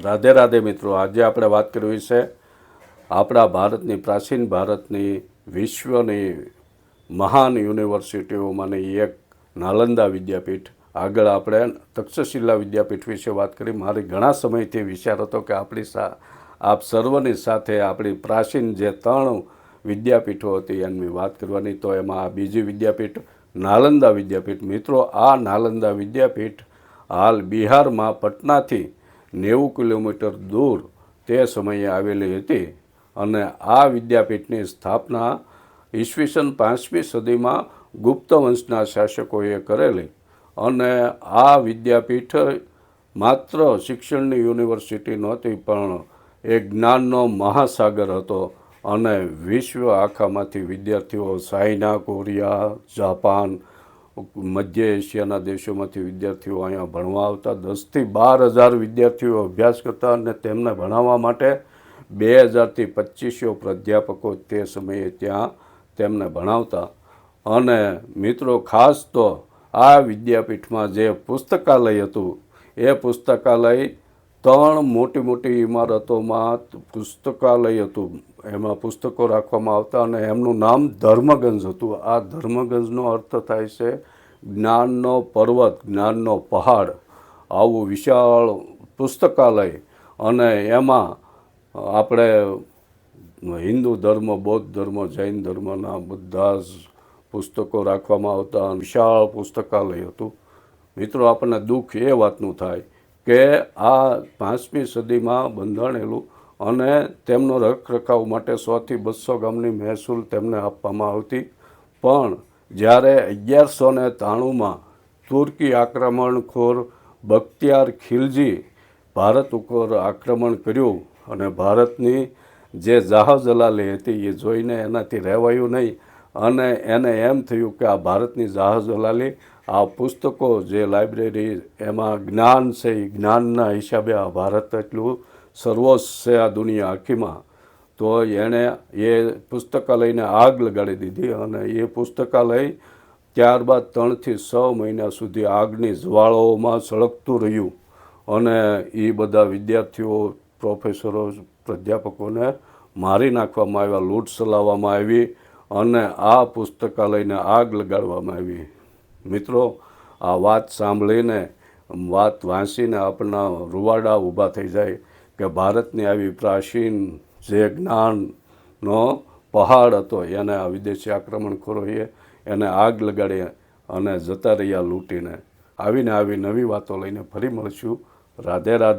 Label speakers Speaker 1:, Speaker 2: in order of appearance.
Speaker 1: રાધે રાધે મિત્રો, આજે આપણે વાત કરવી છે આપણા ભારતની, પ્રાચીન ભારતની, વિશ્વની મહાન યુનિવર્સિટીઓમાંની એક નાલંદા વિદ્યાપીઠ. આગળ આપણે તક્ષશિલા વિદ્યાપીઠ વિશે વાત કરી. મારી ઘણા સમયથી વિચાર હતો કે આપ સર્વની સાથે આપણી પ્રાચીન જે 3 વિદ્યાપીઠો હતી એની વાત કરવાની. તો એમાં આ બીજી વિદ્યાપીઠ નાલંદા વિદ્યાપીઠ. મિત્રો, આ નાલંદા વિદ્યાપીઠ હાલ બિહારમાં પટનાથી 90 કિલોમીટર દૂર તે સમયે આવેલી હતી અને આ વિદ્યાપીઠની સ્થાપના ઈસવીસન 5મી સદીમાં ગુપ્ત વંશના શાસકોએ કરેલી અને આ વિદ્યાપીઠ માત્ર શિક્ષણની યુનિવર્સિટી નહોતી પણ એક જ્ઞાનનો મહાસાગર હતો અને વિશ્વ આખામાંથી વિદ્યાર્થીઓ ચાઇના, કોરિયા, જાપાન, મધ્ય એશિયાના દેશોમાંથી વિદ્યાર્થીઓ અહીંયા ભણવા આવતા. 10થી 12 હજાર વિદ્યાર્થીઓ અભ્યાસ કરતા અને તેમને ભણાવવા માટે 2000થી 2500 પ્રાધ્યાપકો તે સમયે ત્યાં તેમને ભણાવતા. અને મિત્રો, ખાસ તો આ વિદ્યાપીઠમાં જે પુસ્તકાલય હતું એ પુસ્તકાલય 3 મોટી મોટી ઇમારતોમાં પુસ્તકાલય હતું. એમાં પુસ્તકો રાખવામાં આવતા અને એમનું નામ ધર્મગંજ હતું. આ ધર્મગંજનો અર્થ થાય છે જ્ઞાનનો પર્વત, જ્ઞાનનો પહાડ. આવું વિશાળ પુસ્તકાલય અને એમાં આપણે હિન્દુ ધર્મ, બૌદ્ધ ધર્મ, જૈન ધર્મના બધા જ પુસ્તકો રાખવામાં આવતા. વિશાળ પુસ્તકાલય હતું. મિત્રો, આપણને દુઃખ એ વાતનું થાય કે આ 5મી સદીમાં બંધાણેલું અને તેમનો રખરખાવ માટે 100થી 200 ગામની મહેસૂલ તેમને આપવામાં આવતી. પણ જ્યારે 1193માં તુર્કી આક્રમણખોર બખ્તિયાર ખિલજી ભારત ઉપર આક્રમણ કર્યું અને ભારતની જે જહાજલાલી હતી એ જોઈને એનાથી રહેવાયું નહીં અને એને એમ થયું કે આ ભારતની જહાજલાલી, આ પુસ્તકો જે લાઇબ્રેરી એમાં જ્ઞાન છે એ જ્ઞાનના હિસાબે આ ભારત એટલું સર્વોચ્ચ છે આ દુનિયા આખીમાં. તો એણે એ પુસ્તકાલયને આગ લગાડી દીધી અને એ પુસ્તકાલય ત્યારબાદ 3થી 6 મહિના સુધી આગની જ્વાળાઓમાં સળગતું રહ્યું અને એ બધા વિદ્યાર્થીઓ, પ્રોફેસરો, પ્રાધ્યાપકોને મારી નાખવામાં આવ્યા, લૂંટ ચલાવવામાં આવી અને આ પુસ્તકાલયને આગ લગાડવામાં આવી. મિત્રો, આ વાત સાંભળીને, વાત વાંચીને આપણા રૂવાડા ઊભા થઈ જાય કે ભારતની આવી પ્રાચીન જે જ્ઞાનનો પહાડ હતો એને આ વિદેશી આક્રમણખોરોએ એને આગ લગાડી અને જતા રહ્યા લૂંટીને. આવી નવી વાતો લઈને ફરી મળશું. રાધે રાધે.